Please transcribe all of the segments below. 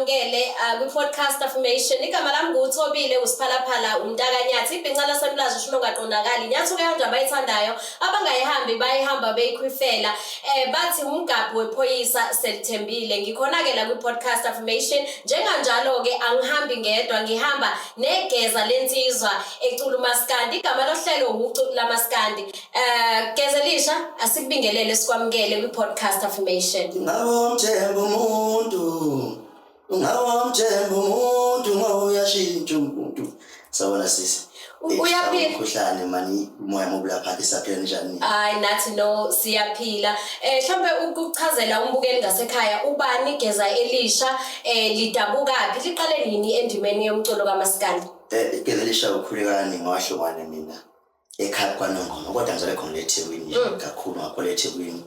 ngikwamukele kwi-podcast affirmation. Igama lami nguThobile uSiphalaphala uMntakanyathi. Ibhinca lasemlazi usho ongaqondakali. Nyathi kuyonje abayithandayo abangayihambi bayihamba beyikhwifela. Bathi umgabhi wephoyisa selithembile. Ngikhona-ke la kwi-podcast affirmation. Njenganjalo-ke angihambi ngedwa, ngihamba negeza lensizwa ecula umaskandi. Igama lohlelo ucula lamaskandi. Gezelisha asikubingelele sikwamukele kwi-podcast affirmation. Ungawamthemba umuntu ngawuyashintsha umuntu. Sawona sisi. Uyaphila umkhuhlane mani umoya mobula phansi saphela njani? Hayi nathi no siyaphila. Mhlambe ukuchazela umbukeli ngasekhaya ubani Geza Elisha lidabukaphi liqale nini endimeni yomculo kaMaskandi? Geza Elisha ukhulekani ngawahlukana mina. Ekhaya kwaNongoma kodwa ngizale khona eThekwini kakhulu ngakho eThekwini.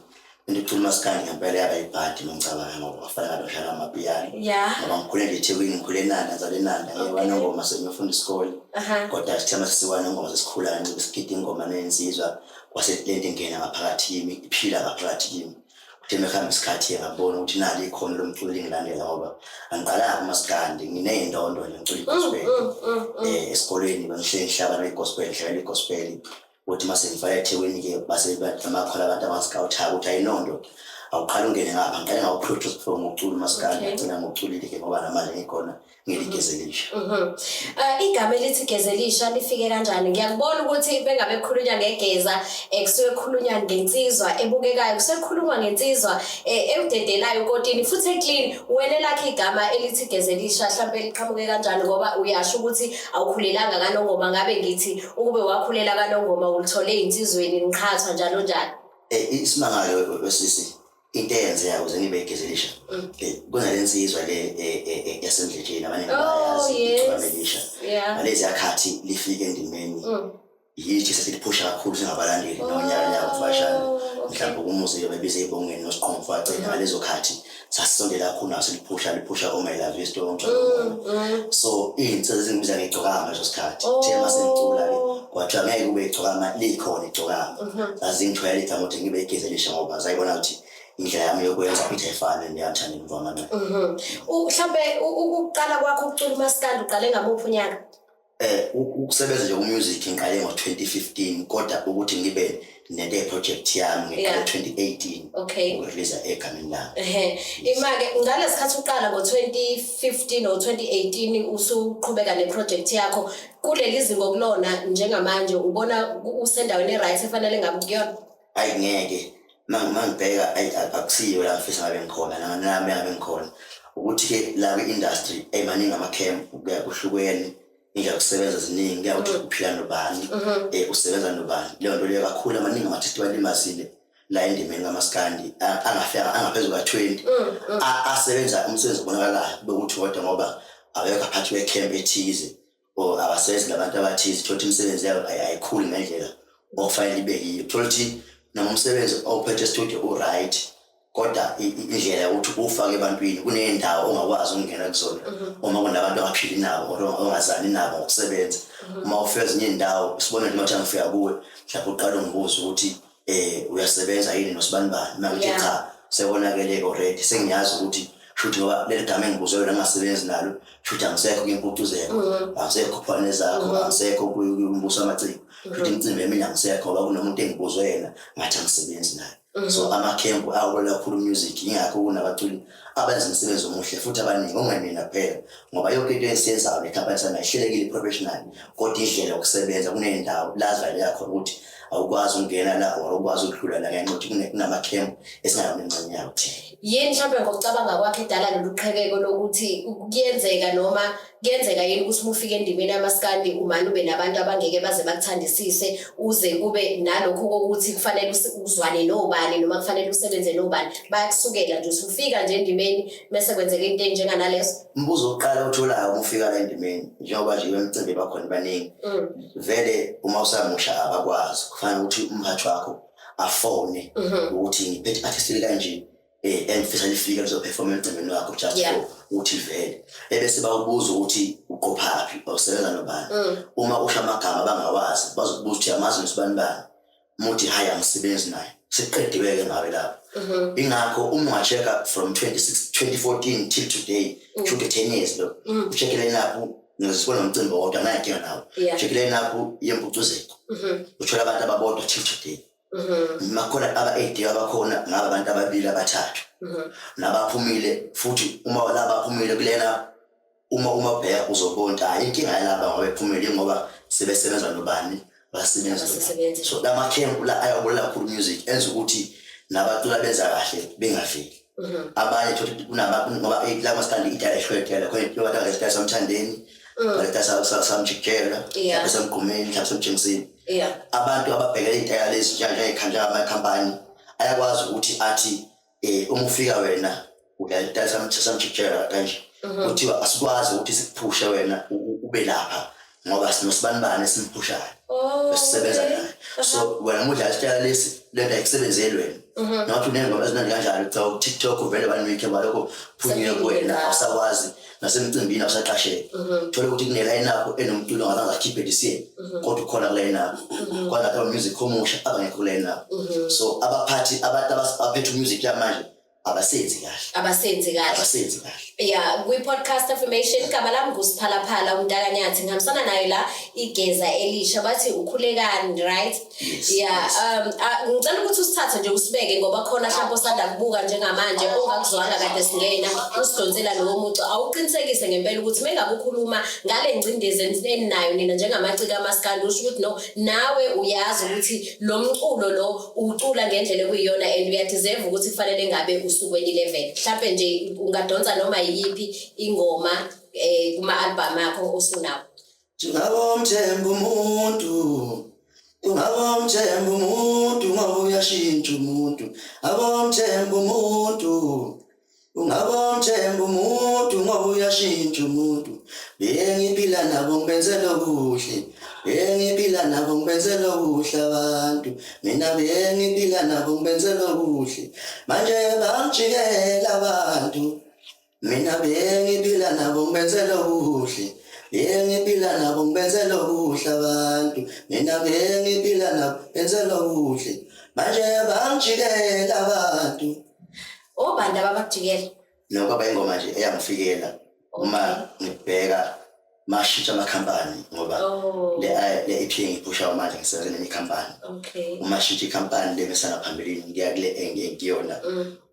Ngicula umaskandi ngempela yaba ibhadi ngicabanga ngoba afana naloshala amapiyano. Ngoba ngikhule eThekwini ngikhule eNanda ngizale eNanda ngewaNongoma sengiyofunda isikole. Kodwa sithema sesiwaNongoma sesikhulana besigida ingoma nensizwa kwaseLenti ngena ngaphakathi yimi iphila ngaphakathi yimi. Kuthe mehamba isikhathi ngabona ukuthi nali ikhono lomculo lingilandela ngoba angiqala umaskandi ngineyindondo ngicula igospel. Esikoleni bangihlaba negospel ngihlala igospel. Uthi mase ngifaya eThekwini ke base amakhola abantu abangiscout ukuthi ayinondo awuqala ungene ngapha ngicela ngawuproduce from ucula umaskandi ngicela ngoculile ke ngoba namanje ngikhona ngiligezelisha. Igama elithi Gezelisha lifike kanjani? Ngiyakubona ukuthi bengabe kukhulunywa ngegeza kusuke kukhulunywa ngensizwa ebukekayo kusuke kukhulunywa ngensizwa ewudedelayo kodwa futhi eclean. Wena lakhe igama elithi Gezelisha mhlambe liqhamuke kanjani ngoba uyasho ukuthi awukhulelanga kaNongoma ngabe ngithi ukube wakhulela kaNongoma ulithole insizweni niqhathwa njalo njalo. Isimangalo wesisi into eyenziya ukuze ngibe Gezelisha kunalensizwa le yasendlejeni abaningi bayazi uMelisha ngalezi yakhathi lifike endimeni yithi sesiphusha kakhulu singabalandeli nonyaka ufashana mhlawumbe umuzi bebize ibongeni nosiqhomfo acela ngalezo khathi sasisondela kakhulu naso liphusha My Love Story umculo. So insizwe zingibiza ngegcokama leso sikhathi thema sengicula ke kwathi ngeke kube igcokama likhona igcokama azingithwala igama ukuthi ngibe Gezelisha ngoba sayibona ukuthi indlela yami yokwenza ukuthi ayifane neyathanda imvama mina. Mhlambe ukuqala kwakho ukucula umaskandi uqale ngamuphi unyaka? Ukusebenza nje ku-music ngiqale ngo-2015 kodwa ukuthi ngibe nento project yami ngiqale 2018 ukurelease egameni lami. Imake ngalesikhathi uqala ngo-2015 or 2018 usuqhubeka neproject yakho kuleli zingo kulona njengamanje ubona usendaweni e-right efanele ngabe kuyona? Ayingeke mangibheka akusiyo la mfisa ngabe ngikhona nami ngabe ngikhona ukuthi ke la kwi-industry emaningi ama-camp kuhlukene indlela yokusebenza ziningi kuya ukuthi uphila nobani usebenza nobani. Leyo nto leyo kakhulu amaningi ama-artist balimazile la endimeni kaMaskandi angaphezu ka-20 asebenza umsebenzi obonakalayo bekuthi kodwa ngoba abekho aphathi we-camp ethize or abasebenzi labantu abathize thola imisebenzi yabo ayikhuli ngendlela okufanele ibe yiyo. Thola ukuthi noma umsebenzi ophethe studio u-right kodwa indlela ukuthi ufake ebantwini kunendawo ongakwazi ukungena kuzona uma kunabantu abaphili nabo or ongazani nabo ngokusebenza. Uma ufika ezinye indawo sibona nje manje ngifika kuwe mhlawumbe uqala ungibuza ukuthi uyasebenza yini nosibani bani manje cha sebonakele already sengiyazi ukuthi shuthi ngoba leli gama engibuzwe yona ngasebenzi nalo shuthi angisekho kwimputuzeko angisekho phane zakho angisekho kumbuso amaciko shuthi imicimbi yami angisekho ngoba kunomuntu engibuzwe yena ngathi angisebenzi naye. So ama-camp awulela kakhulu music ingakho kunabaculi abenza umsebenzi omuhle futhi abaningi ongemina kuphela ngoba yonke into esiyenzayo nekhampani sana ihlelekile professional kodwa indlela yokusebenza kunendawo lazivale yakho ukuthi awukwazi ukungena la or ukwazi ukudlula la ngenxa ukuthi kunama-camp esingayona yawo. Yini mhlawumbe ngokucabanga kwakho edala lolu qhekeko lokuthi kuyenzeka noma kuyenzeka yini ukuthi uma ufika endimeni yamaskandi umane ube nabantu abangeke baze bakuthandisise uze kube nalokho kokuthi kufanele uzwane nobani noma kufanele usebenze nobani bayakusukela nje usufika nje endimeni bese kwenzeka into enjenganaleso? Umbuzo oqala utholayo uma ufika la endimeni njengoba nje imicimbi bakhona baningi vele uma usamusha abakwazi kufanele ukuthi umphathi wakho afone ukuthi ngiphethe artist kanje engifisa lifika lizoperform emcimbini wakho just for uthi vele ebese bawubuza ukuthi uqophaphi awusebenza nobani. Uma usha amagama bangawazi bazokubuza ukuthi amazi nosibani bani muthi hayi angisebenzi naye siqediwe-ke ngabe lapho ingakho uma ungachecka from 2014 till today shoot 10 years lo ucheck line-up ngizibona umcimbi wodwa ngayinkinga nawo check line-up yempucuzeko uthola abantu ababodwa till today makhona aba-8 abakhona ngaba abantu ababili abathathu nabaphumile futhi uma laba baphumile kulena uma ubheka uzobona hayi inkinga yalaba ngoba bephumile ngoba sebesebenza nobani basebenza so lama camp la ayabula kakhulu music enza ukuthi nabacula benza kahle bengafiki abanye futhi kunaba ngoba la maskandi idala shwetela khona into bathi ngesikhathi samthandeni baleta samjikela esamgqumeni samjingisini abantu ababhekele idala lezi njalo ekhanja amakhampani ayakwazi ukuthi athi uma ufika wena uyaleta samjikela kanje kuthiwa asikwazi ukuthi sikuphushe wena ube lapha ngoba sinosibani esimpushayo besisebenza naye so wena mudla isithala lesi lenta ikusebenzele wena nathi unengoma ezinandi kanjalo cha TikTok uvele banike baloko phunyiwe kuwena awusakwazi nasemcimbini awusaqasheka thola ukuthi kune line up enomculo ngazange akhiphe lisiye kodwa ukhona kule line up kwana ka music omusha abangekho kule line up so abaphathi abantu abaphethe music yamanje abasenzi kahle yeah we podcast affirmation igama lami nguSiphalaphala uMntakanyathi ngihambisana nayo la igeza elisha bathi ukhulekani right ngicela ukuthi usithathe nje usibeke ngoba khona mhlawumbe osanda kubuka njengamanje ongakuzwanga kade singena usidonsela lo muntu awuqinisekise ngempela ukuthi mengabe ukhuluma ngale ngcindezi eninayo nina njengamacika amaskandi usho ukuthi no nawe uyazi ukuthi lo mculo lo ucula ngendlela ekuyiyona and uyadeserve ukuthi kufanele ngabe usukweni 11 mhlawumbe nje ungadonsa noma yiphi ingoma kuma album akho osunawo ungabomthemba umuntu ngoba uyashintsha umuntu abomthemba umuntu ngoba uyashintsha umuntu bengiphila nabo ngibenzela kuhle abantu mina bengiphila nabo ngibenzela kuhle manje bangijikela abantu mina bengiphila nabo ngibenzela kuhle abantu mina bengiphila nabo ngibenzela kuhle manje bangijikela abantu obanda babakujikela nokuba ingoma nje eyangifikela uma ngibheka mashintsha amakhampani ngoba le EP ngiphusha manje ngisebenza nenye ikhampani uma shintsha ikhampani le besana phambili ngiya kule engiyona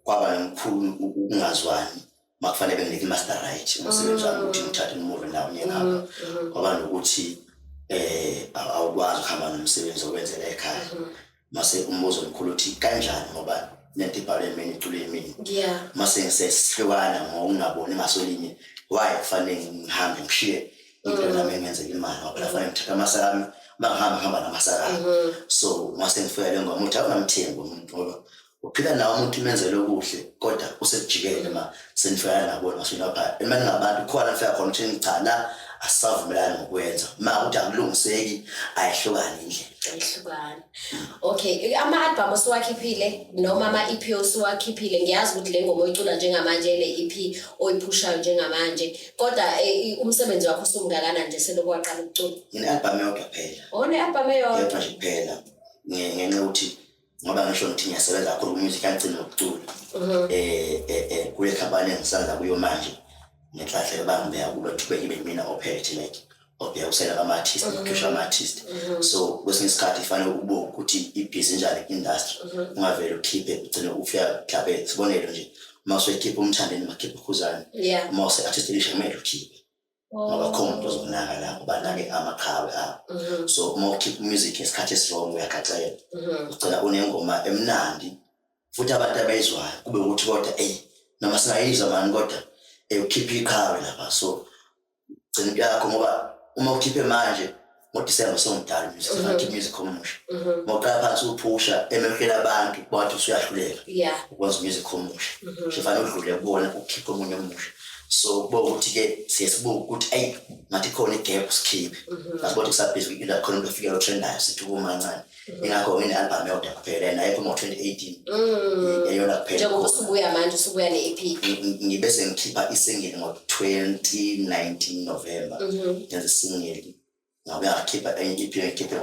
kwaba nomkhulu ukungazwani makufanele benginike master right umsebenzi wami ukuthi ngithathe umuve nawo ngiyahamba ngoba nokuthi awukwazi ukuhamba nomsebenzi okwenzela ekhaya mase umbuzo omkhulu uthi kanjani ngoba nento ibhalwe emini icule emini mase ngisesihlukana ngokungaboni ngasolinye why kufanele ngihambe ngishiye into nami ngenzeka imali ngoba kufanele ngithathe amasaka bangihamba namasaka so mase ngifika le ngoma uthi awunamthembu umuntu ngoba uphila nawo umuntu imenzele okuhle kodwa usejikele senifika nabo masinapha emani ngabantu khona mfika khona ukuthi cha la asavumelana ngokwenza ukuthi akulungiseki ayihlukani indlela okay ama-album osuwakhiphile noma ama-EP osuwakhiphile ngiyazi ukuthi le ngoma oyicula njengamanje le EP oyiphushayo njengamanje kodwa umsebenzi wakho usumngakanani nje selokhu waqala ukucula ine-album eyodwa phela ne-album eyodwa nje kuphela ngenxa yokuthi ngoba ngisho ngithi ngiyasebenza kakhulu music angicini nokucula kule khampani engisebenza kuyo manje ngihlahle bangibeka kulo thube ibe mina ophethe like obheka usela ama-artist ngikhishwa ama-artist so kwesinye isikhathi ifanele ukubuka ukuthi ibhizi njani i-industry ungavele ukhiphe ugcine ufika mhlawumbe sibonelo nje uma usuyikhipha umthandeni makhiphe ukhuzane uma use-artist elisha kumele ukhiphe ngoba khona umuntu ozonaka lapho banake amaqhawe abo so uma ukhipha music ngesikhathi esirong uyagaxela ugcina unengoma emnandi futhi abantu abayizwayo kube ukuthi kodwa noma singayizwa mani kodwa ukhiphe iqhawe lapha so gcina into yakho ngoba uma ukhiphe manje ngoDisemba songidala music omusha ngoqala phansi uphusha emehlweni abantu bathi usuyahluleka ukwenza music omusha kufanele udlule kubona ukhiphe omunye omusha so kuba ukuthi ke siyasibuka ukuthi ngathi khona igap sikhiphe asibothi kusabhizi ila khona ukufika lo trendayo sithi kumancane ingakho ngine-album yodwa kuphela naye kuma 2018 eyona kuphela njengoba usubuya manje usubuya ne-EP ngibese ngikhipha isingile ngo-2019 November ngenza isingile ngabe ngakhipha i-EP ngikhiphe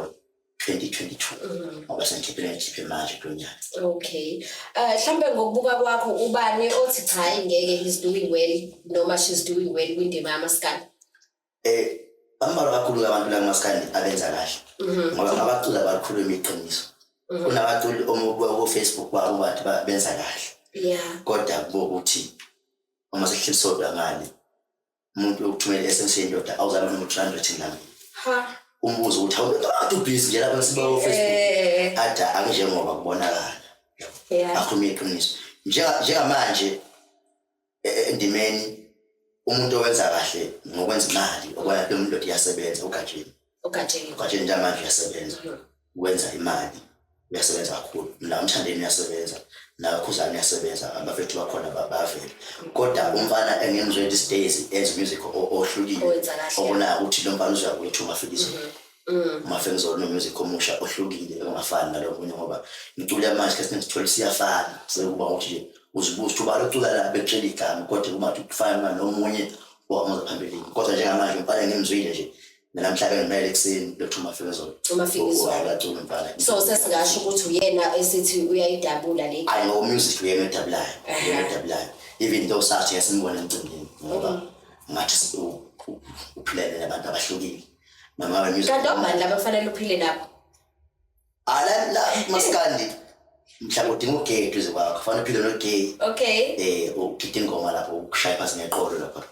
2022 ngoba sengikhiphe manje kunyaka. Okay. Mhlambe ngokubuka kwakho ubani othi cha ingeke he's doing well noma she's doing well kwindima yamaskandi? Bambalwa kakhulu abantu la maskandi abenza kahle ngoba abaculi abakhuluma iqiniso. Kunabaculi ku Facebook babo bathi benza kahle. Yeah. Kodwa bokuthi uma sehlisodwa ngale umuntu ukuthumela SMS indoda awuzama no 300 ngami. Ha. Umbuzo uthi awubantu busy nje lapha siba ku Facebook. Ada anjengoba kubonakala. Yeah. Akhuluma iqiniso. Njengamanje endimeni umuntu owenza kahle ngokwenza imali okwana lo muntu uyasebenza ugatsheni. Ugatsheni njamanje uyasebenza. Wenza imali. Uyasebenza kakhulu. La umthandeni uyasebenza. La khuzana uyasebenza abafethu bakhona bavela. Kodwa umfana engenzwe these days as music ohlukile. Obona ukuthi lo mfana uzakuletha umafiliso. Umafenzo no music omusha ohlukile ongafani nalomunye ngoba inculi yamanje kesinye sithola siyafana. Sekuba ukuthi uzibuza ukuthi ubalokucula la betshela igama kodwa uma ukufana nomunye owamuza phambili. Kodwa njengamanje umfana ngimzwile nje. Namhlanje ngimele ekseni lokuthuma Fenzo. So sesingasho ukuthi uyena esithi uyayidabula le. I know music uyena edabulayo. Even though sathi yasimbona emcimbini ngoba ngathi uphilele nabantu abahlukile. Noma music. Kanti obani laba kufanele uphile nabo? La maskandi mhlawumbe udinga ugay duze kwakho kufanele uphile no gay. Okay. Ukugida ingoma lapho ukushaya phansi ngeqolo lapho.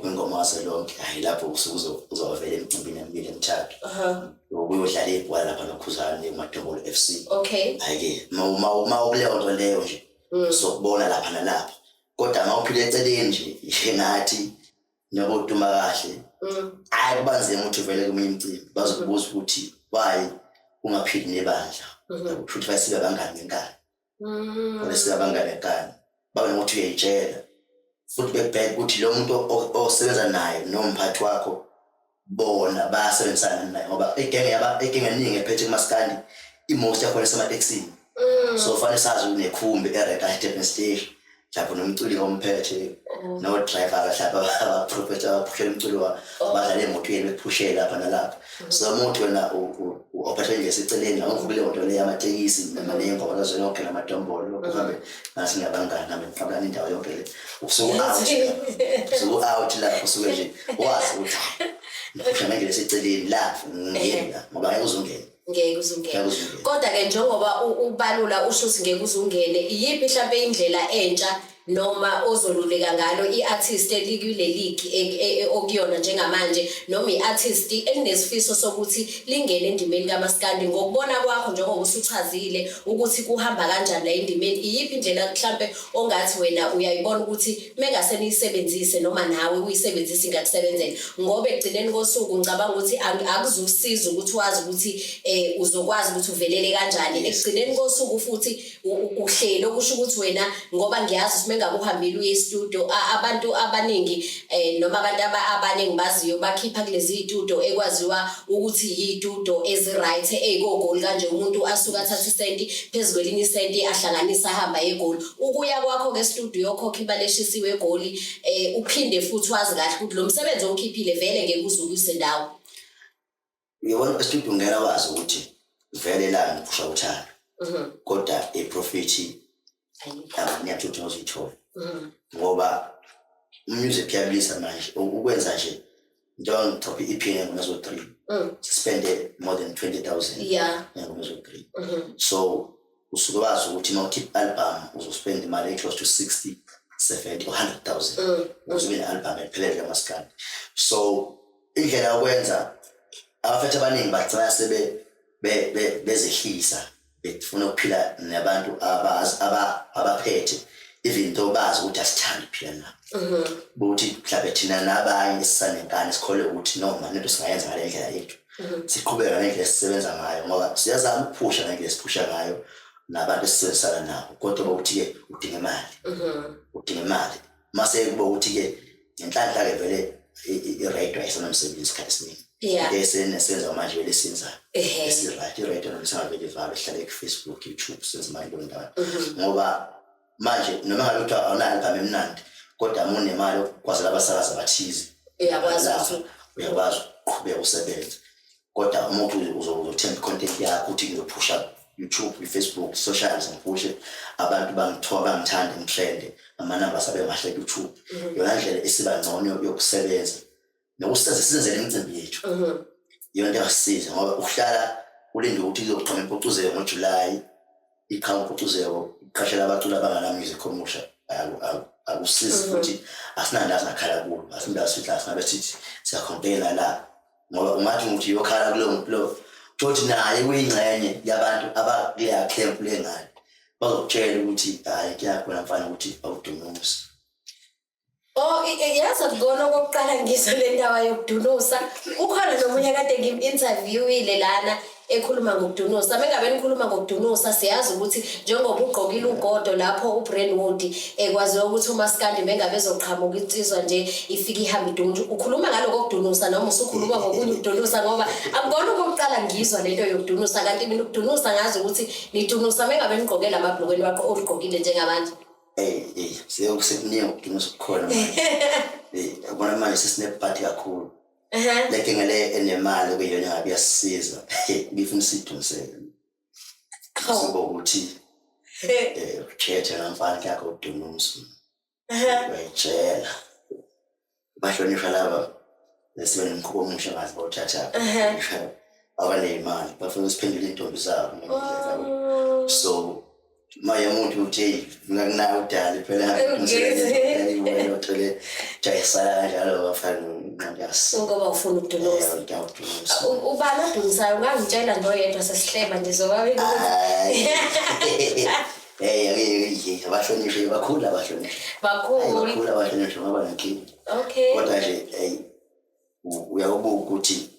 Ingoma selonke hayi lapho uzovela emcimbini emibili emithathu. Uyodlala ibhola lapha nokhuzana eMatombolo FC. Okay. Hayike uma ukuleyo nto leyo nje sokubona lapha nalapha. Kodwa mawuphile eceleni nje ngathi nokuduma kahle. Akubanzima ukuthi uvele kuminye imicimbi bazokubuza ukuthi why ungaphili nebandla. Futhi basibe bangani ngenkani. Basibe bangani ngenkani. Babe ngokuthi uyayitshela. Futhi bekubheka ukuthi lo muntu osebenza naye nomphathi wakho bona bayasebenzisana naye ngoba igenge eningi ephethe kumaskandi imost yakhona esemateksini. So fanele sazi unekhumbi ereka Durban station lapho nomculi omphethe no driver kahlaba abaprofessor abaphushela umculi badlala emotweni bephushela lapha nalapha. So umuntu wena ophethe nje seceleni angivukile moto le yamatekisi namalengo bazo yonke namatombolo ukuhambe nasi ngabangani nami ngabani indawo yonke le so out lapho suke nje wazi ukuthi ngifuna ngile seceleni lapho ngiyena ngoba ayuzungena. Ngeke uzungene. Kodwa ke njengoba ubalula usho ukuthi ngeke uzungene iyiphi mhlawumbe indlela entsha noma ozoluleka ngalo iartist elikule league okuyona njengamanje noma iartist elinesifiso sokuthi lingene endimeni kaMaskandi ngokubona kwakho njengoba usuchazile ukuthi kuhamba kanjani la endimeni iyiphi indlela mhlambe ongathi wena uyayibona ukuthi mengase niyisebenzise noma nawe uyisebenzise ingakusebenzela ngoba egcineni kosuku ngicabanga ukuthi akuzusiza ukuthi wazi ukuthi uzokwazi ukuthi uvelele kanjani egcineni kosuku futhi uhlelo okusho ukuthi wena ngoba ngiyazi ukuthi ngabe uhambile uye studio abantu abaningi noma abantu abaningi baziyo bakhipha kulezi studio ekwaziwa ukuthi yistudio eziright egogoli kanje umuntu asuka athatha isenti phezukwelinye isenti ahlanganisa ahamba egoli ukuya kwakho ke studio yokhokha ibaleshisiwe egoli uphinde futhi wazi kahle ukuthi lo msebenzi ongikhiphile vele ngeke uzukuse ndawo. Ngiyabona studio ngena wazi ukuthi vele la ngiphusha uthando. Kodwa iprofit ngiyathutha uzithola. Ngoba music yabilisa manje ukwenza nje njengoba ngithopi iphini ngazo 3 spend more than 20,000 yeah ngazo 3 so usuke wazi ukuthi mawukhipha album uzospend imali close to 60 70 or 100,000 uzobe ne-album ephelele kaMaskandi. So indlela yokwenza abafethu abaningi bagcina sebe bezehlisa befuna ukuphila nabantu abaphethe even though bazi ukuthi asithandi phela nabo. Ukuthi mhlawumbe thina nabanye sisanenkani sikhole ukuthi noma into singayenza ngale ndlela yethu. Siqhubeka ngendlela esisebenza ngayo ngoba siyazama ukuphusha ngendlela esiphusha ngayo nabantu esisebenzisana nabo kodwa bokuthi ke udinga imali. Mase kuba ukuthi ke ngenhlanhla ke vele i-radio ayisenomsebenzi isikhathi esiningi. Esenesenza manje vele sinza esiright i-radio nomsana vele ivalo ihlale ku-Facebook YouTube senza imali ndona ngoba manje noma ngabe uthi awunalo emnandi kodwa munemali ukwazi labasakazi abathize uyakwazi ukuqhubeka usebenza kodwa umuntu uzothenga content yakho uthi ngizophusha YouTube, Facebook, socials ngiphushe abantu bangithanda ngitrende amanamba asabe mahle ku-YouTube. Yona ndlela esiba ngcono yokusebenza nokusiza sizenzele imicimbi yethu. Yona into engasiza ngoba ukuhlala ulinde ukuthi izoqhama impocuzeko ngoJuly iqhama impocuzeko iqashela abaculi abangana music omusha akusizi futhi asinandazi nakhala kulo asindazi futhi asinabe sithi siyakhompela la ngoba ungathi ukuthi uyokhala kulo George naye kuyingxenye yabantu abakuleya camp lengane bazokutshela ukuthi hayi kuyakhona mfana ukuthi awudunusi. Yazi akubona okokuqala ngizwe le ndawo yokudunusa. Ukhona nomunye kade ngim-interviewile lana ekhuluma ngokudunusa. Mengabe nikhuluma ngokudunusa siyazi ukuthi njengoba ugqokile ugodo lapho uBrainwood ekwaziwa ukuthi uMaskandi mengabe ezoqhamuka insizwa nje ifika ihamba idunju. Ukhuluma ngaloko kokudunusa noma usukhuluma ngokunye ukudunusa ngoba akubona okokuqala ngizwa lento yokudunusa kanti mina ukudunusa ngazi ukuthi nidunusa mengabe nigqokela amabhlukweni wakho oligqokile njengamanje. Sekuningi ukudunusa kukhona manje. Yabona manje sesinebhadi kakhulu. Leke ngale enemali okuyiyona ngabe iyasisiza ngifuna sidunisele. Kuba ukuthi ukhethe namfana yakho ukudunusa. Bayitshela. Bahlonishwa laba lesibe nomkhuba omusha ngazi bawuthatha. Abaneyimali bafuna usiphendule intombi zabo. So manje umuntu uthi nginayo udala phela wena uthole jayisala njalo bafana nqandiyasi ngoba ufuna ukudunusa. Ubani odunusayo ungangitshela nje oyedwa sesihleba nje zobabe abahlonishwe bakhulu abahlonishwe ngoba nankinga. Kodwa nje uyakubuka ukuthi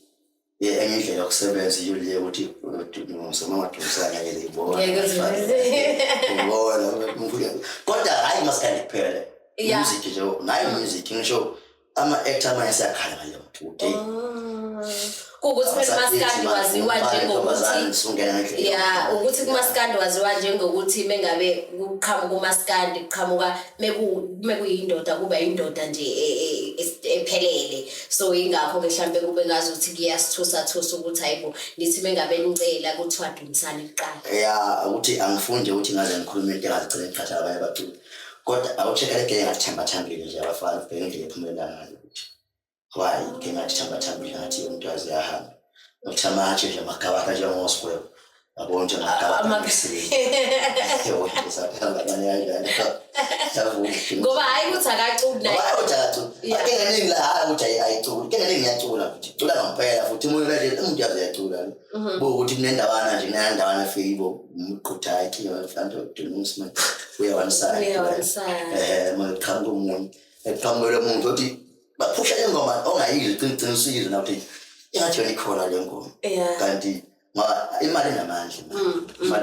enye indlela yokusebenza yile ukuthi udunusa mangadunusana yele ibona. Kodwa hayi Maskandi kuphela. Music nje nayo music ngisho ama-actor amanye siyakhala ngale ukuthi kukuthi phela uMaskandi waziwa njengokuthi ukuthi kuMaskandi waziwa njengokuthi mengabe kuqhamuka uMaskandi kuqhamuka mekuyindoda kuba indoda nje ephelele. So ingakho mhlambe kube ngazi ukuthi kuyasithusa ukuthi hayibo nithi mengabe nicela ukuthi wadunisane iqala. Ukuthi angifunde ukuthi ngaze ngikhulume into engazigcina iqhatha abanye abaculi. Kodwa awucheka leke ngathamba-thambile nje abafana ubheke indlela ephumelela ngayo ukuthi why ke ngathamba-thambile ngathi umuntu waze yahamba nokuthi amatshe nje amagabaka njengoskwebo yabona nje ngoba hayi ukuthi akaculi naye akeningi la ukuthi ayiculi keningi ngiyacula futhi cula ngampela futhi umuntu yaze yacula bokuthi kunendawana nje kunendawana fibo umqhutha yakhe mfana udunusa uyawanisana maqhamuka umuntu eqhamukele umuntu uthi baphusha ingoma ongayizwi qinqini usizwe nakuthi ingathi yona ikhona le ngoma kanti imali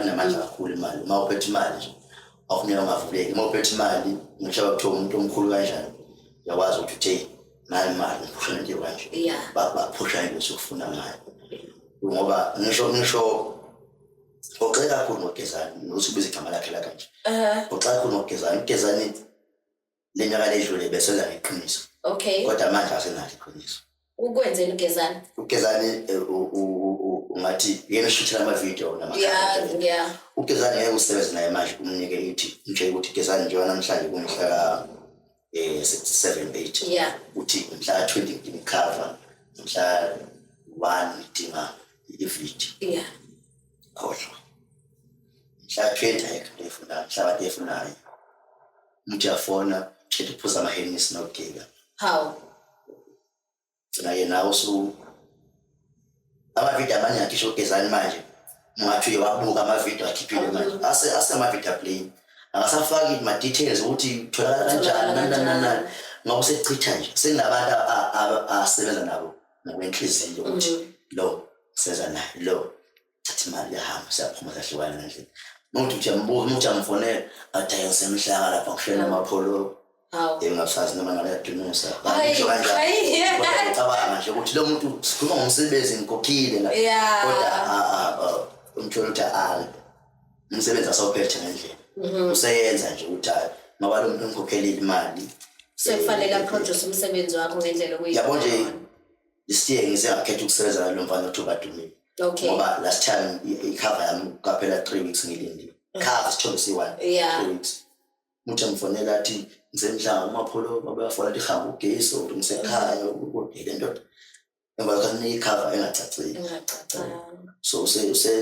namandla kakhulu imali uma uphethe imali nje awufuneka ungavuleki uma uphethe imali ngishaba kuthiwa umuntu omkhulu kanjani uyakwazi ukuthi uthe nayo imali ngiphusha into kanje baphusha into esufuna ngayo ngoba ngisho oxeka kakhulu ngogezani nosubiza igama lakhe la kanje oxeka kakhulu ngogezani lenyaka ledlule besenza ngeqiniso kodwa manje asenalo iqiniso. Ukwenzeni ugezani? Ugezani ungathi yena ushuthela ama-video namakhamera. Ugezani ngeke usebenze naye manje umnike ithi nje ukuthi ugezani nje namhlanje kumhla 7-8 uthi mhla 20 ngidinga icover mhla 1 ngidinga i-video. Khohlwa mhla 20 ayikho efuna mhla efunayo umuntu uyafona uthi uphuza amahenisi nogega. How? Naye nawo amavidiyo amanye akhisho ugezani manje ungathi uyawabuka amavidiyo akhiphile manje asemavidiyo plain akasafaki ama-details ukuthi utholakala kanjani ngoba usechitha nje sekunabantu asebenza nabo ngokwenhliziyo ukuthi lo sebenza naye lo thatha imali yahamba siyaphuma sahlukana ngendlela nokuthi uyambuza umuntu amfonela athi ayisemhlanga lapha ngishela amapholo engasazi noma ngaladunusa cabanga nje ukuthi lo muntu sikhuluma ngomsebenzi ngikhokhile kodwa umtholo ukuthi umsebenzi asawuphethe ngendlela useyenza nje ukuthi ngoba lo muntu ngikhokhele imali sekufanele aproduce umsebenzi wakho ngendlela yabo nje this year ngizengakhetha ukusebenza nalo mfana uThuba Dumi Okay. ngoba last time icover yami kaphela 3 weeks ngilindile cover sithole si1 Yeah. 3 weeks muthi ngifonela athi ngisemhlanga uMapholo babafola ihamba ugesi ukuthi ngisekhaya ukuthi le ndoda ngoba kanini icover engacacile so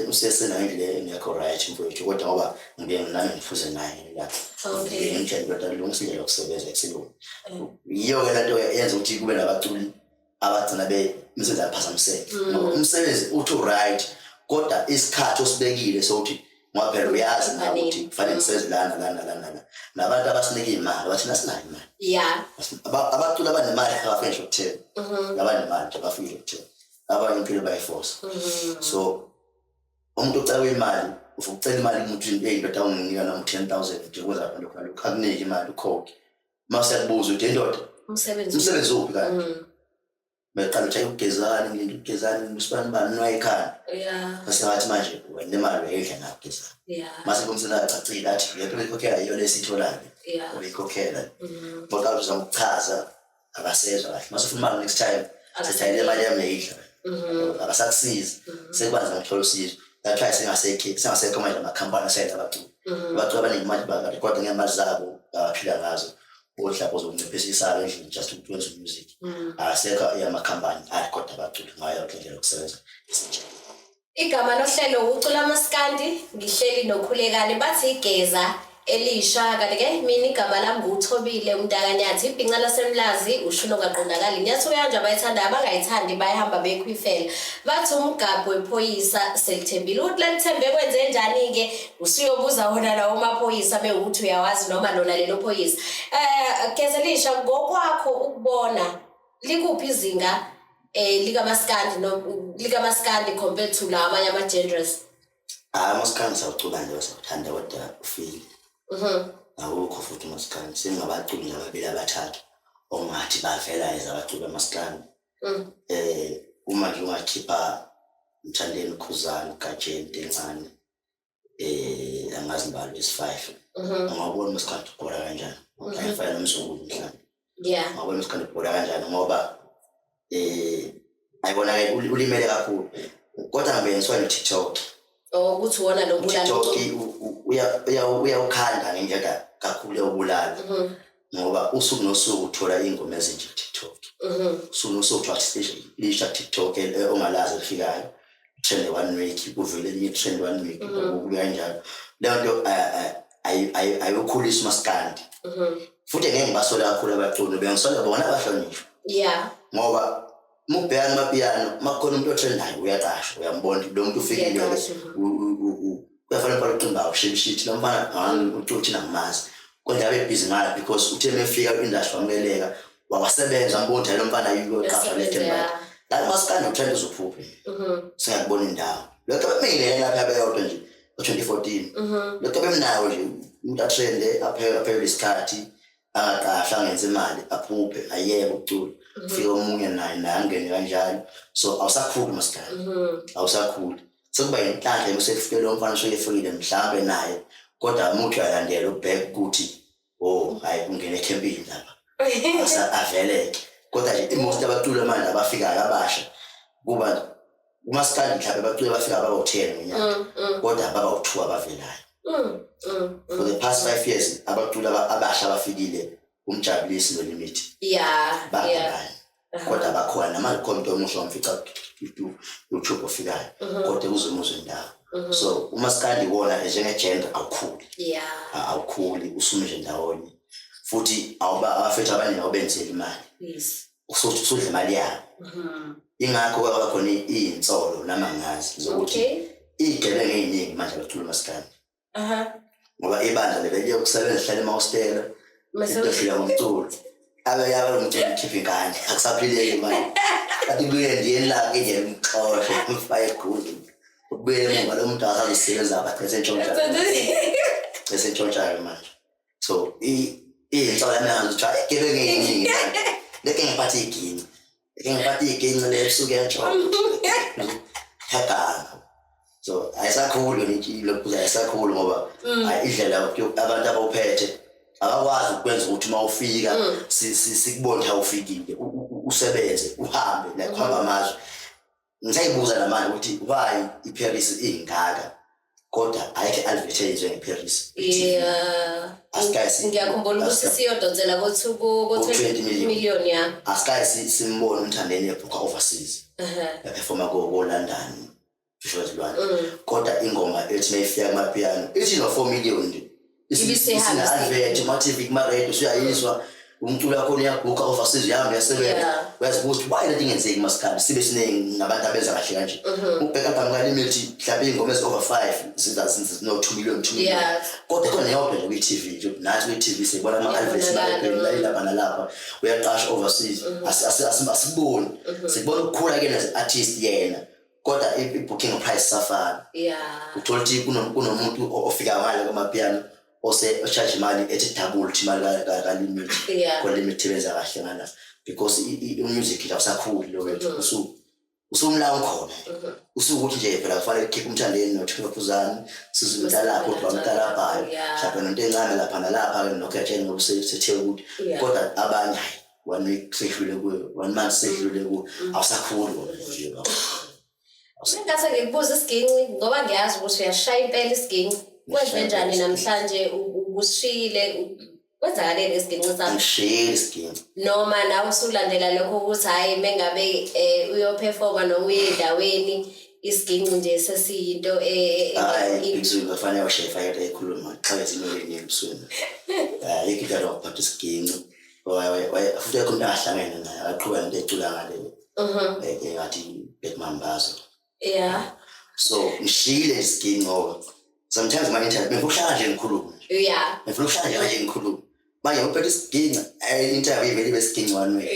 usesena indlela engekho right mfowethu kodwa ngoba ngibe nami ngifuze naye la Okay. ngitshela ukuthi alungisile ukusebenza ekuseni yiyo ke lento yenza ukuthi kube nabaculi abagcina bemsebenzi aphazamiseke ngoba umsebenzi uthi right kodwa isikhathi osibekile sokuthi ngoba phela uyazi nawe ukuthi kufanele ngisebenze lana nabantu abasinika imali bathina sinayo imali Yeah. abaculi abanemali abafike ukuthela abanemali nje bafike ukuthela abanye impilo bayiforce so umuntu ucela imali ufucela imali umuntu indoda unginika noma 10,000 nje kwenza lokho akunika imali ukhokhe mase kubuza ukuthi indoda umsebenzi uphi kanti beqala ukuthi ugezani ngilinde ugezani usibani bani wayikhanda Yeah. base wathi manje wena imali uyidla ngagezani Yeah. mase kumsela acacile athi yebo ikhokhela iyo lesitholayo Yeah. ubikhokhela ngoba uzochaza abasezwa kahle mase ufuna imali next time sethayile imali yami yidla abasakusiza sekwazi ukuthola usizo that's why singasekho manje amakhampani asayela abaculi abaculi abaningi manje barekhodi ngemali zabo abaphila ngazo bodla bozonciphisa isalo endlini just ukwenza music asekho yamakhampani arekhodi abaculi ngayo indlela yokusebenza. Igama lohlelo ucula amaskandi ngihleli nokhulekani bathi igeza elisha kanti ke mina igama lami nguThobile uMntakanyathi ibhinqa lasemlazi ushuno kaqondakali nyathuka kanje abayithanda abangayithandi bayahamba bekhwifela bathi umgabho wephoyisa selithembile uthi lalithembe kwenze njani ke usiyobuza wona lawo maphoyisa bekuthi uyawazi noma lona lelo phoyisa geza elisha ngokwakho ukubona likuphi izinga likamaskandi compared to la amanye ama-genres. Amaskandi sawucula nje wasawuthanda kodwa ufile awukho futhi umaskandi sengabaculi ababili abathathu ongathi bavela ezabaculi amaskandi uma nje ungakhipha Mthandeni Khuzani kaJenti encane angazi mbalo is5 ngabona umaskandi ubhola kanjani ngifana nomsunguli mhlawumbe ngabona umaskandi ubhola kanjani ngoba ayibona ke ulimele kakhulu kodwa ngabe ngiswa no TikTok ukuthi wona lo bulala TikTok uyawukhanda ngendlela kakhulu yobulala ngoba usuku nosuku uthola ingoma ezinje TikTok usuku nosuku uthola lisha TikTok ongalazi lifikayo trend 1 week uvele enye trend 1 week kubuya kanjalo leyo nto ayokhulisa umaskandi futhi ngeke ngibasola kakhulu abaculi bengisola bona abahlonishwa ngoba mubheka amapiano makhona umuntu otrendayo uyaqasha uyambona lo muntu ufikile uyafanele phela ucimba usheshit nomfana uthi namazi kodwa abe busy ngala because uthe mefika industry wameleka wabasebenza ngibona lo mfana yiyo eqasha left and right la maskandi utrend uzophupha singakubona indawo lokho bemile lapha beyodwa nje ngo2014 lokho bemnayo nje umuntu atrende aphela isikhathi aqasha ngenze imali aphuphe ayebo ucula fika omunye naye angene kanjalo so awusakhulu maskandi awusakhulu sekuba inhlanhla emusefike lo mfana soyefuyile mhlambe naye kodwa umuntu uyalandela ubhek ukuthi hayi ungene ecampini lapha aveleke kodwa nje imost abaculi manje abafikayo abasha kuba umaskandi mhlawumbe abaculi bafika baba-10 ngonyaka kodwa baba-2 abavelayo for the past 5 years abaculi abasha abafikile umjabulisi noLimit bangabanye kodwa bakhona namalikhomto omusha wamfica YouTube ofikayo kodwa uzomuzwe indawo so umaskandi wona njengegender awukhuli usumje ndawonye futhi abafethu abaningi awubenzeli imali usudla imali yabo ingakho kwaba khona iyinsolo namangazi zokuthi igebe ngeyiningi manje abacula umaskandi ngoba ibandla leliye ukusebenza hlala emawustela masefika ngomculo abeyaba lo mculo ikhipha ingane akusaphileki manje kanti kuye ndiye la ke nje umxoshe umfake good ubuyele emva lo muntu akazisebenza esentshontshayo manje so insolo yami ukuthi igebe ngeyiningi leke ngiphathe iginci lesuke entshontsha hekana so ayisakhulu nje lokho ayisakhulu ngoba indlela abantu abawuphethe abakwazi ukwenza ukuthi mawufika sikubone how ufikile usebenze uhambe la kuhamba amazwe ngisayibuza namanje ukuthi why iParis ingaka kodwa ayikho advertise ngeParis ngiyakhumbula ukuthi siyodonsela ko 20 million ya asikayi simbona umthandeni eBooker overseas performa ko London Joshua kodwa ingoma ethi mayifika amapiano ithi no 4 million nje isina advert maTV radio siyayizwa umculo wakho uyabuka overseas yami yasebenza uyazibuza why le ingenzeki masikhathi sibe siningi nabantu abenza kahle kanje ubheka phambi limit mhlawumbe ingoma over 5 no 2 million kodwa khona yodwa nje kwi-TV nje nathi kwi-TV sibona ama-adverts lapha nalapha uyaqasha overseas asiboni sibona ukukhula ke as artist yena kodwa i-booking price safana uthola ukuthi kunomuntu ofika ngale kwamapiano charge imali ethi double imali ka limit ko limit benza kahle ngala because i-music awusakhuli lo wethu usumla ukhona usukuthi nje phela kufanele keep umthandeni noThukuzani sizulita lapho bamtala bhayo mhlawumbe nento encane lapha nalapha nokhethe ngokusethe ukuthi kodwa abanye 1 week sedlule kuyo 1 month sedlule kuyo awusakhuli nje ngase ngikubuza isiginci ngoba ngiyazi ukuthi uyashaya impela isiginci kwenze njani namhlanje ubusishile kwenzakaleni isiginci sakho ngishile isiginci noma nawe usulandela lokho ukuthi hayi mengabe uyoperforma noma uyendaweni isiginci nje sesiyinto ngizwe bafanele washefa yedwa ekhuluma xa ezinoleni ebusweni ikidala ukuphatha isiginci futhi ekhona ahlangene naye aqhubeka into ecula ngale ngathi Betmambazo so ngishile isiginci ngoba sometimes my internet bekuhlala nje ngikhuluma bekuhlala nje ngikhuluma manje uphethe isiginci interview ivele besiginci one way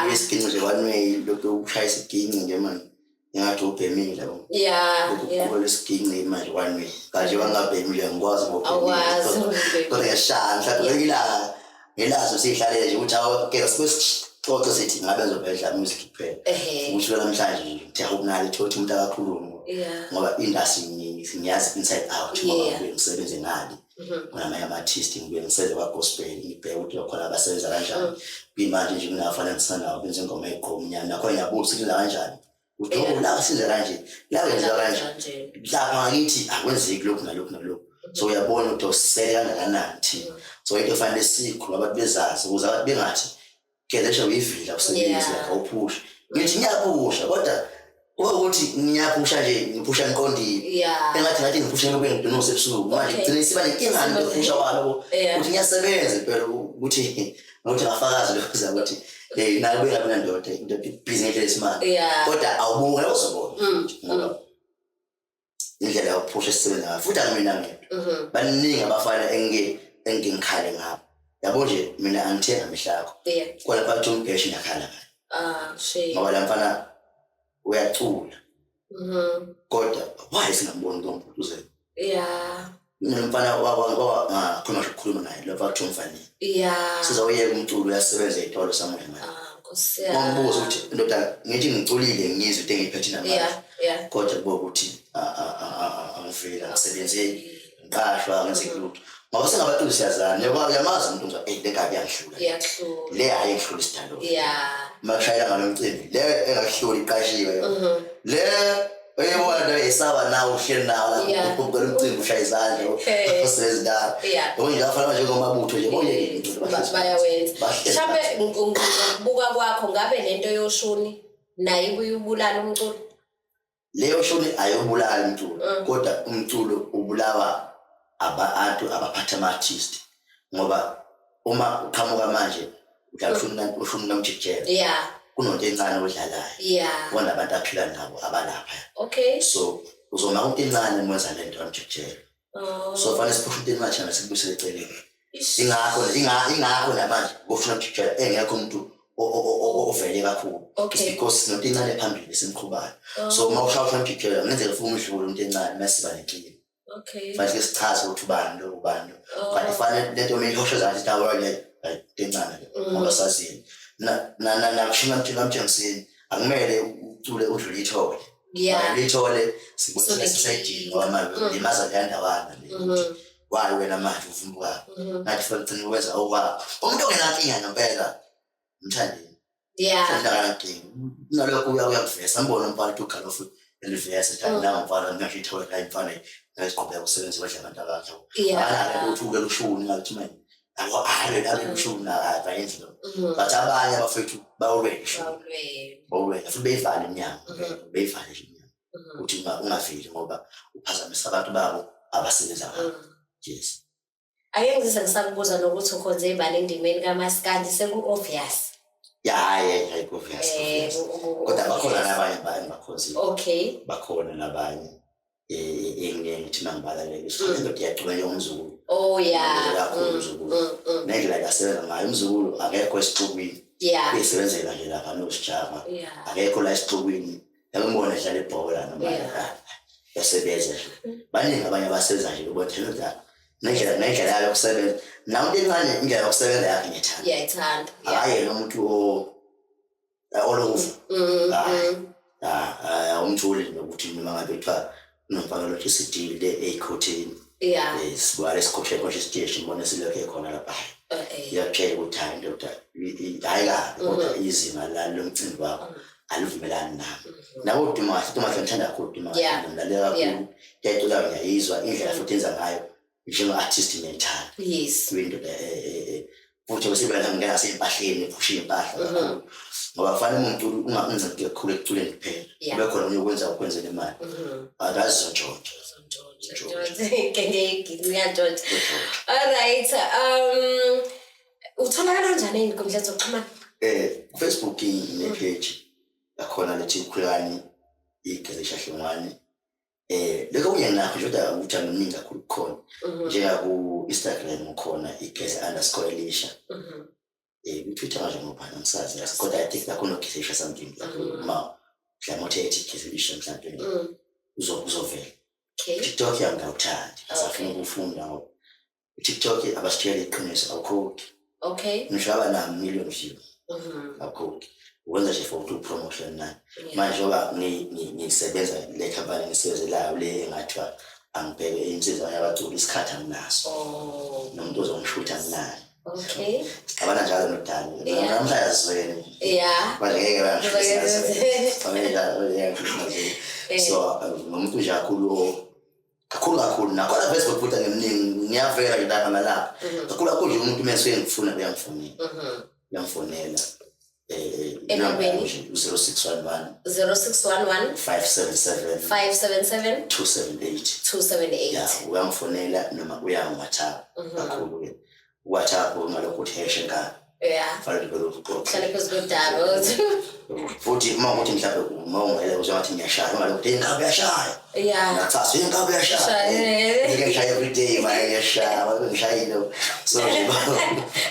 besiginci nje one way lokho ukushaya isiginci nje manje ngathi ubhemile yabo ukukhola isiginci manje one way kanje wangabhemile ngikwazi ngokwazi kodwa yashaya mhlawumbe ngelazo sihlalele nje ukuthi awukela sibesixoxe sithi ngabe zobedla music kuphela ukuthi namhlanje nje ukunali thothi umuntu akakhuluma ngoba industry ngiyazi inside out ngoba ngisebenze ngani ngamanye ama-artist ngisebenza kwa-gospel ngibheka ukuthi bakhona abasebenza kanjani kwimanje nje ngingafana ngisanawo benza ingoma eqhomnyana nakhona ngiyabuza ukuthi kanjani ukuthi la size kanje la wenza kanje lapha ngakithi akwenzeki lokhu nalokhu so uyabona ukuthi usele kangakanani thina so into efanele sikhulu abantu bezazi ukuze abantu bengathi kedesha uyivila usebenza awuphusha ngithi ngiyaphusha kodwa ukuthi ngiyaphusha nje ngiphusha ngiqondile engathi ngiphusha ngoba ngidonose ebusuku manje ngicela siba nenkinga ngiphusha walo ukuthi ngiyasebenza phela ukuthi ngafakazi lokho ukuthi nayo bengabona ndoda into business lesimali kodwa awubuke uzobona indlela yokuphusha sisebenza futhi angimina ngedwa baningi abafana engingikhale ngabo yabo nje mina angithenga mihlako kodwa bathi umbheshi nakhala ngoba la mfana uyacula kodwa why singamboni ngomphuthuzela nomfana khona ukukhuluma naye lapha kuthi umfanele sizawuyeka umculo uyasebenza itolo samwe manje ngombuzo ukuthi ndoda ngithi ngiculile ngizwe into engiphethe namanje kodwa kuba ukuthi angivela ngisebenze ngiqashwa ngenze lutho ngoba sengabantu siyazana yamazi umuntu nje le kabi yangihlula le ayihlula isithando mashayela ngalomcimbi le engahluli iqashiwe le oyibona esaba nawo uhleli nawo ukubona umcimbi ushaya izandla usebenza bonke ngafana manje ngomabutho nje bonke bayawenza mhlawumbe ngokubuka kwakho ngabe lento yoshuni naye kuyubulala umculo leyo shuni ayobulala umculo kodwa umculo ubulawa abantu abaphatha ama-artist ngoba uma uqhamuka manje ushuni namjikjela kunonto encane odlalayo bona abantu aphila nabo abalapha so uzoma into encane mwenza lento namjikjela so fanele siphushe into encane sikubuyisele eceleni ingakho namanje ngofuna namjikjela engekho umuntu ovele kakhulu because nonto encane phambili simqhubayo so uma ushaya namjikjela ngenzeka ufuna udlule into encane masiba nenkinga fanele sichaze ukuthi ubani lo ubani kanti fanele lento mehosha zathi dawole encane ngoba sazini nakushina mthengisini akumele ucule udlule ithole lithole sibona sesayidini ngoba manje limaza leyandawana wayi wena manje uvumbuka ngathi futhi wenza okwakho umuntu ongenankinga ngempela mthandeni nalokho uyakuvesa ngibona umphathi uGalofu elivesa kanti la mfana ngisho ithola la imfana ngaziqhubeka ukusebenza badla abantu abakhe ala ukuthi uke lushuni ngathi manje ale lushuni la bayenza lo but abanye abafethu bawulwela futhi beyivale inyama beyivale inyama ukuthi ungaveli ngoba uphazamisa abantu babo abasebenza ngabo yes ake ngizise ngisakubuza nokuthi ukhonze ibani endimeni kaMaskandi seku-obvious obvious kodwa bakhona nabanye bakhonzi okay bakhona nabanye ngithi mangibalalele isifunda ngiyacula umzukulu kakhulu umzukulu nendlela yasebenza ngayo umzukulu akekho esixukwini uyisebenzela nje lapha nosijama akekho la esixukwini yakubona edlala ibhola noma yasebenza baningi abanye abasebenza nje ubothela njalo nendlela yokusebenza nawo incane indlela yokusebenza yakhe ngiyithanda hayi nomuntu olokufa umthuli nokuthi noma ngabe kuthiwa nomfakelo esidile eyikhotini sibale sikhoshe khoshe station bona silokho ekhona lapha iyatshela ukuthi hayi ndoda hayi kodwa izinga lomcimbi wakho alivumelani nami nawe Dumahle ngithanda kakhulu Dumahle ngimlalela kakhulu ngiyacula ngiyayizwa indlela futhi enza ngayo njengo-artist ngiyayithanda kwinto futhi besibona ngingena sempahleni uphusha impahla kakhulu ngoba kufanele umuntu ungayenza kakhulu ekuculeni kuphela kube khona ukwenza ukwenzela imali akazizontshontshwa alright utholakala kanjani ey'nkundleni zokuxhumana Facebook ine-page yakhona lethi Khulekani Igeza Shahlongwane lokho kunyenakho nje kodwa ukuthi angiminingi kakhulu kukhona njengaku-Instagram ukhona Igeza_Elisha ku-Twitter manje ngobani angisazi kodwa I think nakhona Igeza something ma mhlawumbe uthi ethi Igeza Elisha mhlawumbe uzovela TikTok ngawuthandi asafuna ukufunda ngoba TikTok abasitshela iqiniso awukhokhi ngisho aba million views awukhokhi wenza nje for promotion na manje ngoba ngisebenza le company ngisebenzelayo le engathiwa angibheke insizwa yabaculi isikhathi anginaso nomuntu ozongishutha anginayo abana njalo nodani namhla yazwene manje ngeke bayangishutha so nomuntu nje kakhulu nakhona Facebook futhi ngeminingi ngiyavela nje lapha nalapha kakhulu nje umuntu mase ngifuna uyamfonela enambeni 0611 577 278 uyamfonela noma uyangu-WhatsApp kakhulu ke WhatsApp ngalokho uthi #ka fanele hlale phezu kwedaba futhi uma ukuthi mhlawumbe uma ungele uzothi ngiyashaya ngalokho inkabi yashaya ngathi inkabi yashaya ngishaya every day ngiyashaya ngishayile so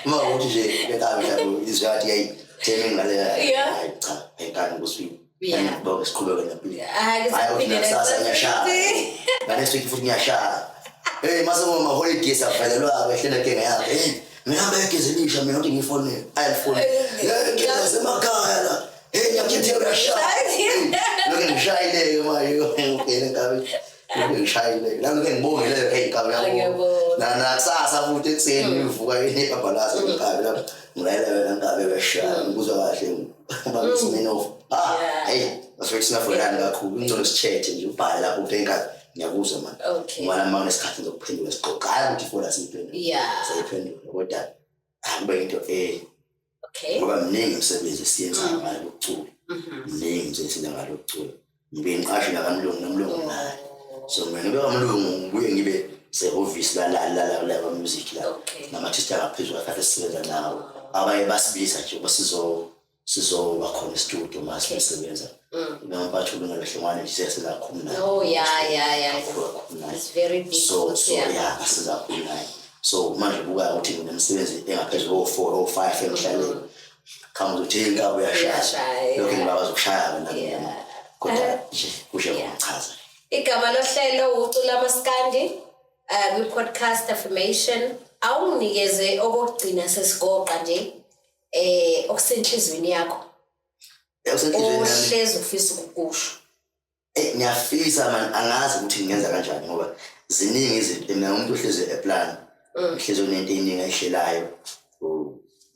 uma ukuthi nje inkabi mhlawumbe izwathi yayi tell ngale cha enkani kusiphi ngibonga siqhubeke nempilo hayi ngisasa ngiyashaya next week futhi ngiyashaya mase ngoma holidays avalelwa behlele ke ngiyapha ngihamba Igeza Elisha mina uthi ngifonele ayifone ngiyeza semakhaya la ngiyakuthi uyashaya lokho ngishayile manje ngene ngabe ngishayile la ngibongele inkabi yakho na kusasa futhi ekseni ngivuka nebhabhalaza inkabi lapho ngiyayela inkabi beshaya ngikuzwa kahle bangitsiminof bafethu singafundani kakhulu ngcono sichethe nje ubhale lapho ubhenka ngiyakuzwa manje ngoba manje nesikhathi ngokuphendula isiqoqo hayi ukuthi ifona siyiphendula sayiphendula kodwa ahambe into ngoba mningi umsebenzi esiyenzayo ngalo ukucula mningi nje siyenza ngalo ukucula ngibe ngiqashe nakamlungu nomlungu naye so mina ngibe kamlungu ngibuye ngibe se-office la music la nama-artist angaphezulu akade sisebenza nawo abanye basibiza nje uba sizoba khona estudio masisebenza ngamphathi uNgalahlongwane nje sesizakhulu naye so sizakhulu naye so manje buka ukuthi nginemsebenzi engaphezulu ko4 or 5 emhlaleni khamba uthi inkabi uyashaya lokho ngibakwazi ukushaya mina kodwa nje kusho ukuchaza igama lohlelo ucula Maskandi kwi-podcast affirmation awunginikeze okugcina sesigoqa nje okusenhlizweni yakho ohlezi ufisa ukukusho ngiyafisa man angazi ukuthi ngenza kanjani ngoba ziningi izinto mina umuntu ohlezi eplan uhlezi onento eyiningi ayihlelayo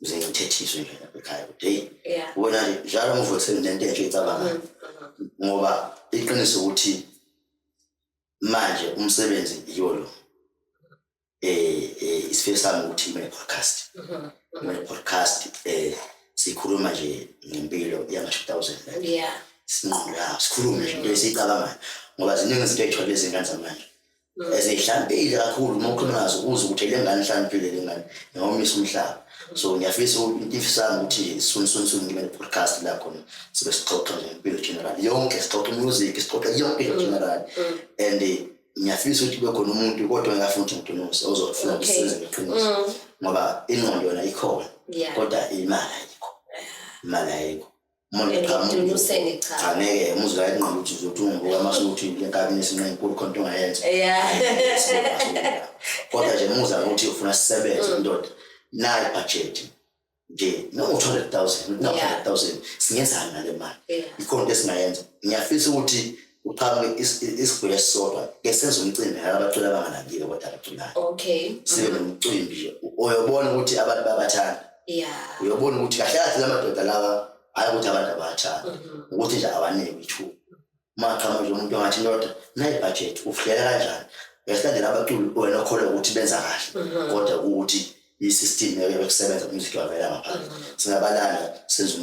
uze ngithethiswe nje lapha ekhaya ukuthi hey wena nje njalo muvuthe nento entsha ecabanga ngoba iqiniso ukuthi manje umsebenzi yolo isifisa sami ukuthi imene podcast sikhuluma nje ngempilo yama-2000 sinqola sikhulume nje into esiyicabanga ngoba ziningi izinto ey'thwele izingane zamanje ezihlambile kakhulu uma ukhuluma ngazo uze ukuthi le ngane ihlambile le ngane ngawumisa umhlaba so ngiyafisa into sami ukuthi soon ngimene podcast la khona sibe sixoxa nje ngempilo general yonke sixoxa music sixoxa yonke general and ngiyafisa ukuthi kube khona umuntu kodwa ngiyafuna ukuthi ngidonose ozofuna ukusiza ngeqiniso ngoba ingqondo yona ikhona kodwa imali ayikho ngeke umuzwa ingqondo ukuthi uzothi ungibuka masukuthi le nkabini esinqeni inkulu khonto ongayenza kodwa nje umuzwa ukuthi ufuna sisebenze indoda nayo budget nje no 200,000 singenzani ngale mali ikhona into esingayenza ngiyafisa ukuthi uqhamuke isigwele esisodwa ke senze umcimbi abaculi abanganakile kodwa abaculayo sibe nomcimbi nje uyobona ukuthi abantu bayabathanda uyobona ukuthi kahle kahle lamadoda lawa hayi ukuthi abantu abathanda ukuthi nje abaningi ithuba maqhamuka nje umuntu ongathi ndoda nayi budget ufihlela kanjani yasithandela abaculi wena okholwa ukuthi benza kahle kodwa ukuthi i-system yokusebenza music wavela ngaphandle singabalana senza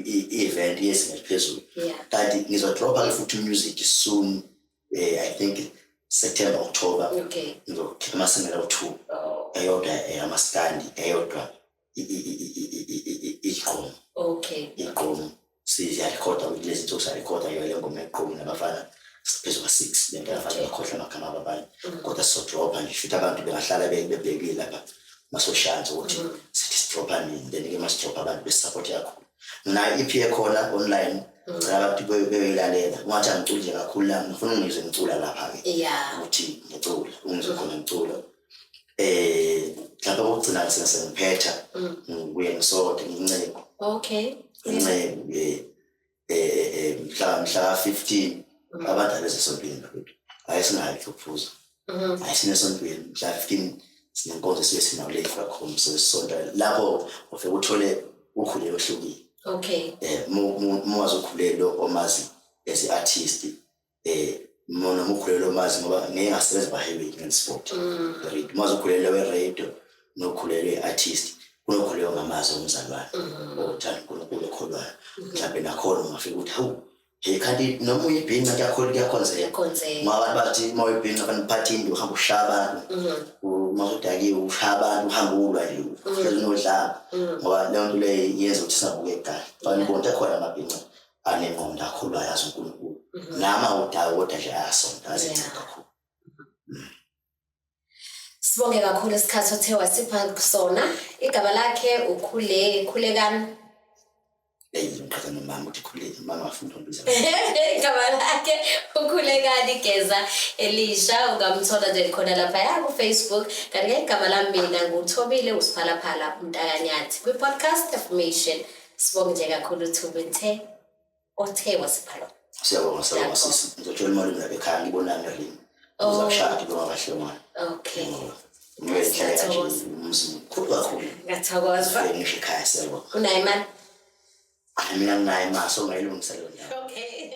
i-event yezinga eliphezulu kanti ngizodropha-ke futhi music soon I think September October ngizokhipha amasingela awu-2 eyodwa amaskandi eyodwa igqomu siyarekhoda kulezi nsuku siyarekhoda le ngoma egqomu nabafana phezu kwa-6 lento abafana bakhohlwa amagama ababanye kodwa sizodropha nje futhi abantu bengahlala bebekile lapha masoshanza ukuthi sithi sidropha nini then-ke masidropha abantu besupport kakhulu nayo i-EP ekhona online abantu beyilalela ungathi angiculi nje kakhulu la ngifuna ungizwe ngicula lapha-ke ukuthi ngicula ungizwe khona ngicula lapha kokugcina sengiphetha ngibuye ngisode ngincebo incebo mhla ka-15 abantu abezesontweni hayi singayi ukuphuza hayi sinesontweni mhla 15 sinenkonzo esibe sinawo late kakhulu sesisonto lapho ufike uthole ukhulelo ohlukile muwazi ukhulelo omazi as artist noma ukhulelo omazi ngoba ngeke ngasebenza bahebeni ngesport muwazi ukhulelo we-radio nokhulelo we-artist kunokhulelo ngamazi omzalwane othanda uNkulunkulu okholwayo mhlawumbe nakhona ungafika ukuthi hawu kanti noma uyibhinqa kuyakhonzeka ngoba abantu bathi uma uyibhinqa fanele uphathe into uhamba ushaya abantu uma udakiwe ushaya abantu uhamba ulwa nje uhlezi unodlanga ngoba leyo nto leyo yenza ukuthi singabukeki kahle fanele ubone ukuthi akhona amabhinqa anengqondo akholwayo yazi uNkulunkulu nama kodwa nje ayasonta azenza kakhulu. Sibonge kakhulu isikhathi othe wasipha kusona. Igama lakhe ukhulekani? Ngicela nomama ukuthi khuleke mama afunda umbiza. Igama lakhe ukhulekani Geza Elisha ungamthola nje khona lapha ku Facebook kanti igama lami mina nguThobile Usiphalaphala Mntakanyathi kwi podcast Affirmation. Sibonge nje kakhulu Thobile othe wasipha lo. Siyabonga sisi ngizothola imali mina ekhaya ngibona ngerini. Uzakushada ngoba kahle mwana. Ngathokoza. Ngisho ekhaya siyabonga. Unayo imali? Mina nginayo imali so ngayilungiselela. Okay.